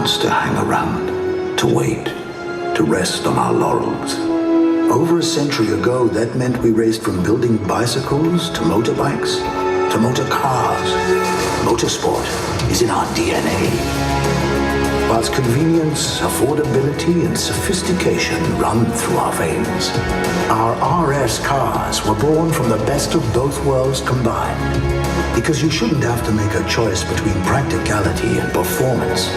chance to hang around, to wait, to rest on our laurels. Over a century ago, that meant we raced from building bicycles to motorbikes to motor cars. Motorsport is in our DNA. Whilst convenience, affordability, and sophistication run through our veins, our RS cars were born from the best of both worlds combined. Because you shouldn't have to make a choice between practicality and performance.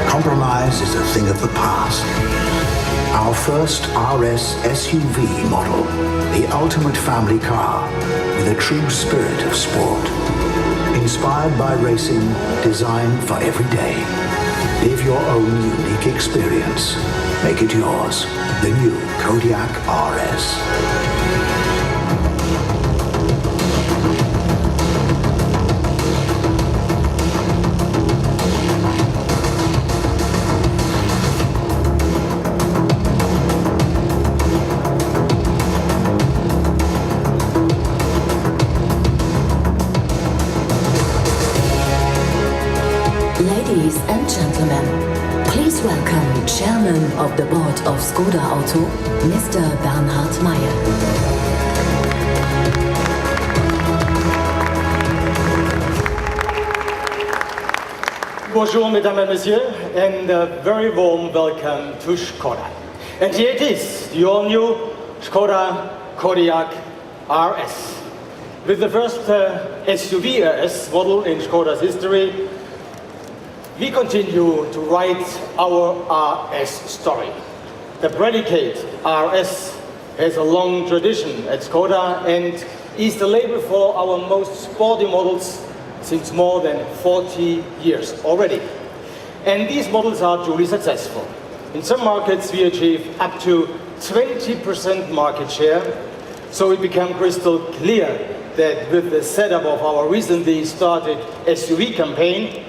Compromise is a thing of the past. Our first RS SUV model, the ultimate family car, with a true spirit of sport. Inspired by racing, designed for every day. Live your own unique experience. Make it yours. The new Kodiaq RS. Ladies and gentlemen, please welcome Chairman of the Board of Skoda Auto, Mr. Bernhard Meyer. Bonjour, mesdames et messieurs, and a very warm welcome to Skoda. And here it is, the all-new Skoda Kodiaq RS. With the first SUV RS model in Skoda's history, we continue to write our RS story. The predicate RS has a long tradition at Skoda and is the label for our most sporty models since more than 40 years already. And these models are truly successful. In some markets we achieve up to 20% market share, so it became crystal clear that with the setup of our recently started SUV campaign,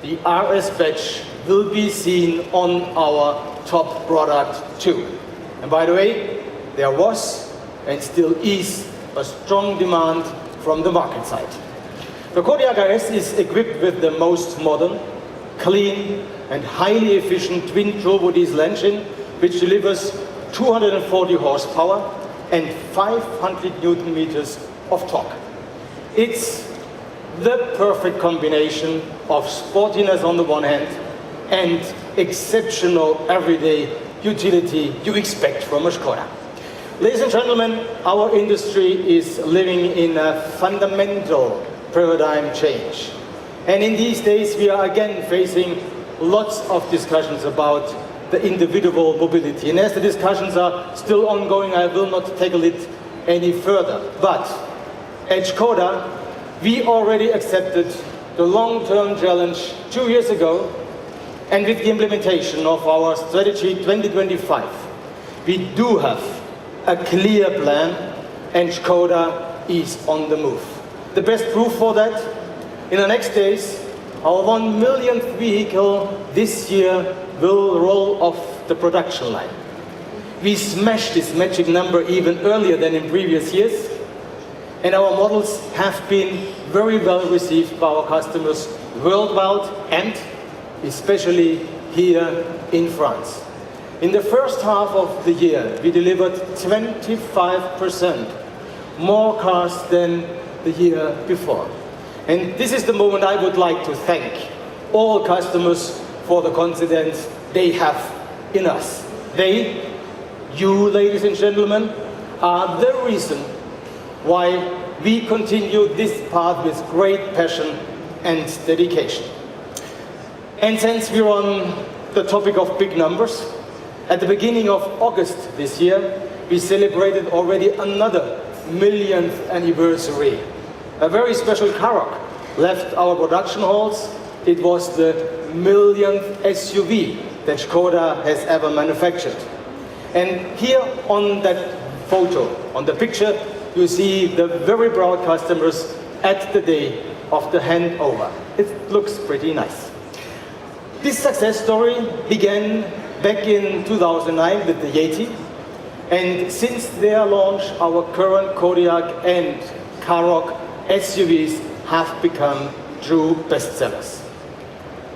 the RS badge will be seen on our top product too. And by the way, there was and still is a strong demand from the market side. The Kodiaq RS is equipped with the most modern, clean and highly efficient twin-turbo diesel engine, which delivers 240 horsepower and 500 Newton meters of torque. It's the perfect combination of sportiness on the one hand and exceptional everyday utility you expect from a Skoda. Ladies and gentlemen, our industry is living in a fundamental paradigm change. And in these days we are again facing lots of discussions about the individual mobility. And as the discussions are still ongoing, I will not tackle it any further. But at Skoda, we already accepted the long-term challenge 2 years ago, and with the implementation of our strategy 2025, we do have a clear plan, and Skoda is on the move. The best proof for that, in the next days, our 1 millionth vehicle this year will roll off the production line. We smashed this magic number even earlier than in previous years, and our models have been very well received by our customers worldwide and especially here in France. In the first half of the year, we delivered 25% more cars than the year before. And this is the moment I would like to thank all customers for the confidence they have in us. They, you ladies and gentlemen, are the reason why we continue this path with great passion and dedication. And since we're on the topic of big numbers, at the beginning of August this year, we celebrated already another millionth anniversary. A very special Karoq left our production halls. It was the millionth SUV that Skoda has ever manufactured. And here on that photo, on the picture, you see the very proud customers at the day of the handover. It looks pretty nice. This success story began back in 2009 with the Yeti, and since their launch, our current Kodiaq and Karoq SUVs have become true bestsellers.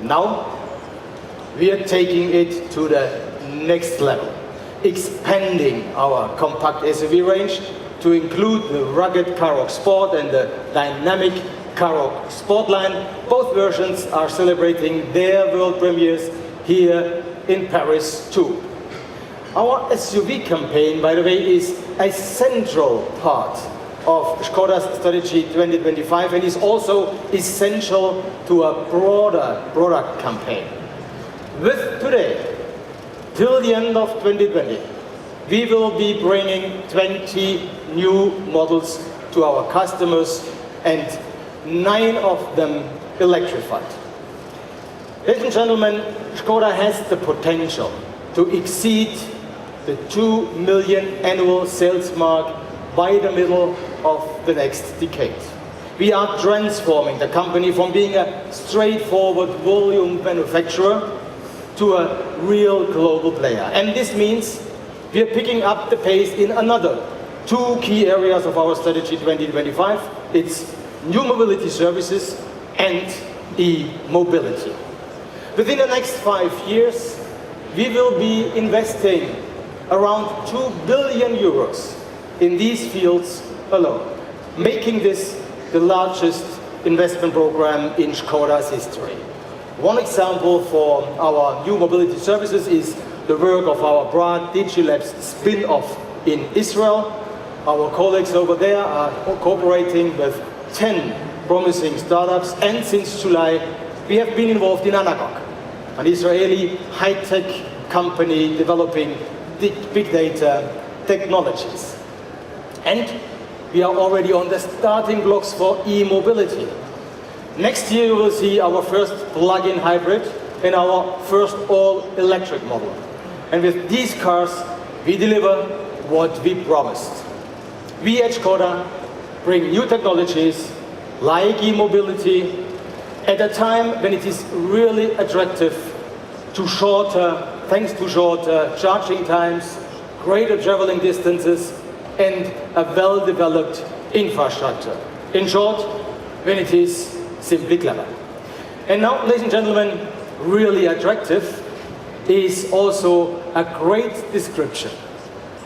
Now, we are taking it to the next level, expanding our compact SUV range to include the rugged Karoq Sport and the dynamic Karoq Sportline. Both versions are celebrating their world premieres here in Paris too. Our SUV campaign, by the way, is a central part of Skoda's strategy 2025 and is also essential to a broader product campaign. With today, till the end of 2020, we will be bringing 20 new models to our customers and 9 of them electrified. Ladies and gentlemen, Skoda has the potential to exceed the 2 million annual sales mark by the middle of the next decade. We are transforming the company from being a straightforward volume manufacturer to a real global player. And this means we are picking up the pace in another 2 key areas of our strategy 2025. It's new mobility services and e-mobility. Within the next 5 years, we will be investing around 2 billion euros in these fields alone, making this the largest investment program in Skoda's history. One example for our new mobility services is the work of our Brad Digilabs spin-off in Israel. Our colleagues over there are cooperating with 10 promising startups, and since July we have been involved in Anagog, an Israeli high-tech company developing big data technologies. And we are already on the starting blocks for e-mobility. Next year you will see our first plug-in hybrid and our first all-electric model. And with these cars, we deliver what we promised. We at Skoda bring new technologies like e-mobility at a time when it is really attractive thanks to shorter charging times, greater traveling distances, and a well-developed infrastructure. In short, when it is simply clever. And now, ladies and gentlemen, really attractive is also a great description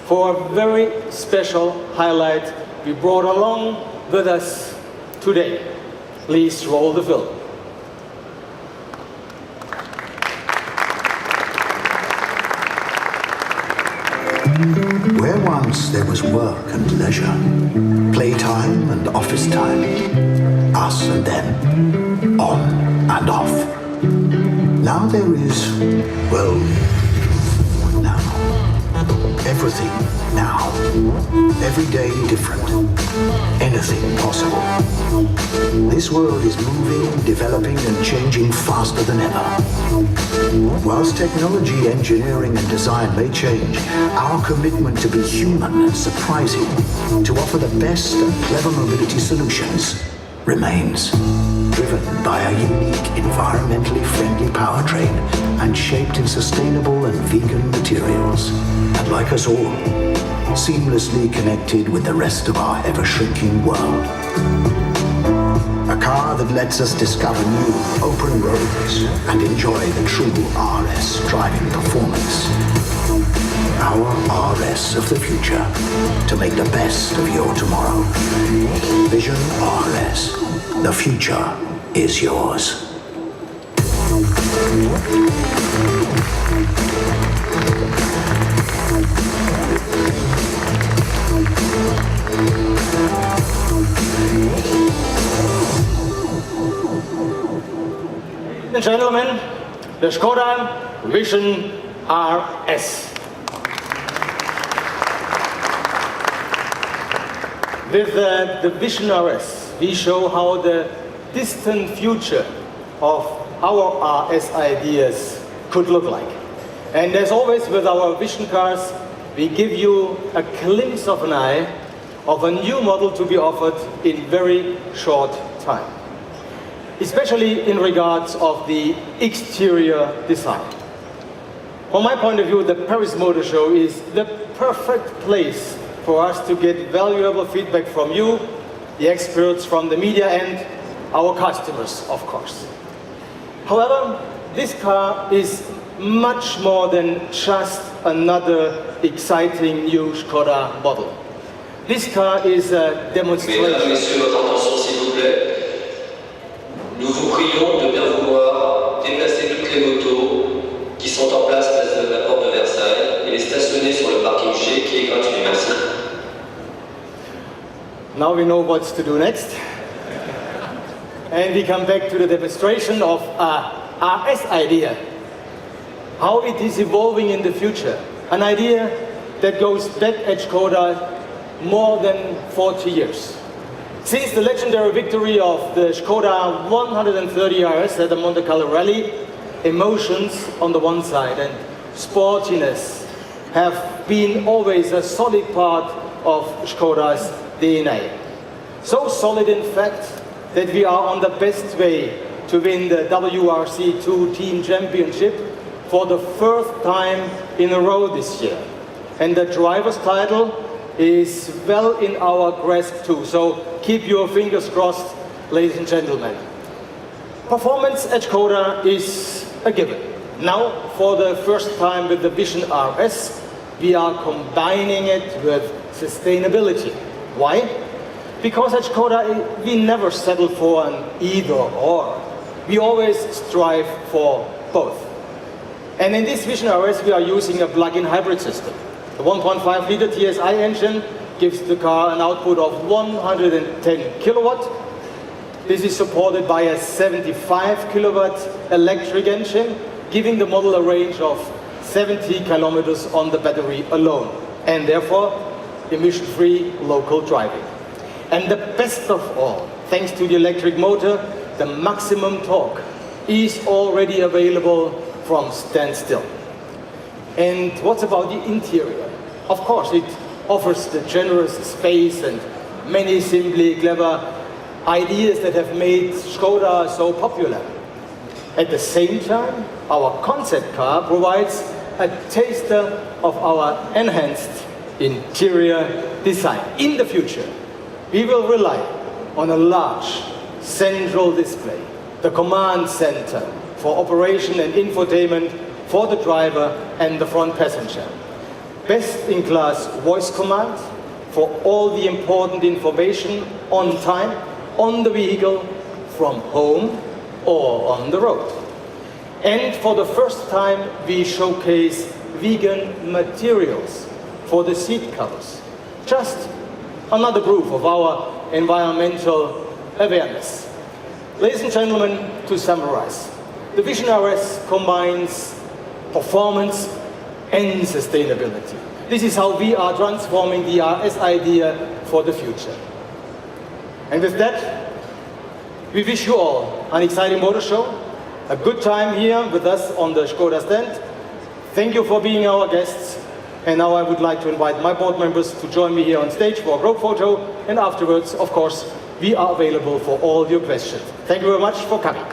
for a very special highlight we brought along with us today. Please roll the film. Where once there was work and leisure, playtime and office time, us and them, on and off. Now there is, well, now. Everything now. Every day different. Anything possible. This world is moving, developing and changing faster than ever. Whilst technology, engineering and design may change, our commitment to be human and surprising, to offer the best and clever mobility solutions, remains. Driven by a unique, environmentally friendly powertrain and shaped in sustainable and vegan materials. And like us all, seamlessly connected with the rest of our ever-shrinking world. A car that lets us discover new, open roads and enjoy the true RS driving performance. Our RS of the future, to make the best of your tomorrow. Vision RS. The future is yours. Ladies and gentlemen, the Skoda Vision RS. With the Vision RS, we show how the distant future of our RS ideas could look like. And as always with our Vision cars, we give you a glimpse of an eye of a new model to be offered in very short time. Especially in regards of the exterior design. From my point of view, the Paris Motor Show is the perfect place for us to get valuable feedback from you, the experts from the media and our customers, of course. However, this car is much more than just another exciting new Skoda model. This car is a Mesdames, demonstration. Messieurs, votre attention s'il vous plaît. Nous vous prions de bien vouloir déplacer toutes les motos qui sont en place place de la porte de Versailles et les stationner sur le parking G qui est gratuit. Merci. Now we know what to do next. And we come back to the demonstration of a RS idea. How it is evolving in the future. An idea that goes back at Skoda more than 40 years. Since the legendary victory of the Skoda 130 RS at the Monte Carlo Rally, emotions on the one side and sportiness have been always a solid part of Skoda's DNA. So solid in fact that we are on the best way to win the WRC2 Team Championship for the first time in a row this year. And the driver's title is well in our grasp too, so keep your fingers crossed, ladies and gentlemen. Performance at Skoda is a given. Now, for the first time with the Vision RS, we are combining it with sustainability. Why? Because at Skoda, we never settle for an either or. We always strive for both. And in this Vision RS, we are using a plug-in hybrid system. The 1.5 liter TSI engine gives the car an output of 110 kilowatt. This is supported by a 75 kilowatt electric engine, giving the model a range of 70 kilometers on the battery alone, and therefore emission-free local driving. And the best of all, thanks to the electric motor, the maximum torque is already available from standstill. And what about the interior? Of course, it offers the generous space and many simply clever ideas that have made Skoda so popular. At the same time, our concept car provides a taster of our enhanced interior design. In the future, we will rely on a large central display, the command center for operation and infotainment for the driver and the front passenger. Best-in-class voice command for all the important information on time, on the vehicle, from home or on the road. And for the first time, we showcase vegan materials for the seat covers. Just another proof of our environmental awareness. Ladies and gentlemen, to summarize, the Vision RS combines performance and sustainability. This is how we are transforming the RS idea for the future. And with that, we wish you all an exciting motor show, a good time here with us on the Skoda stand. Thank you for being our guests. And now I would like to invite my board members to join me here on stage for a group photo. And afterwards, of course, we are available for all your questions. Thank you very much for coming.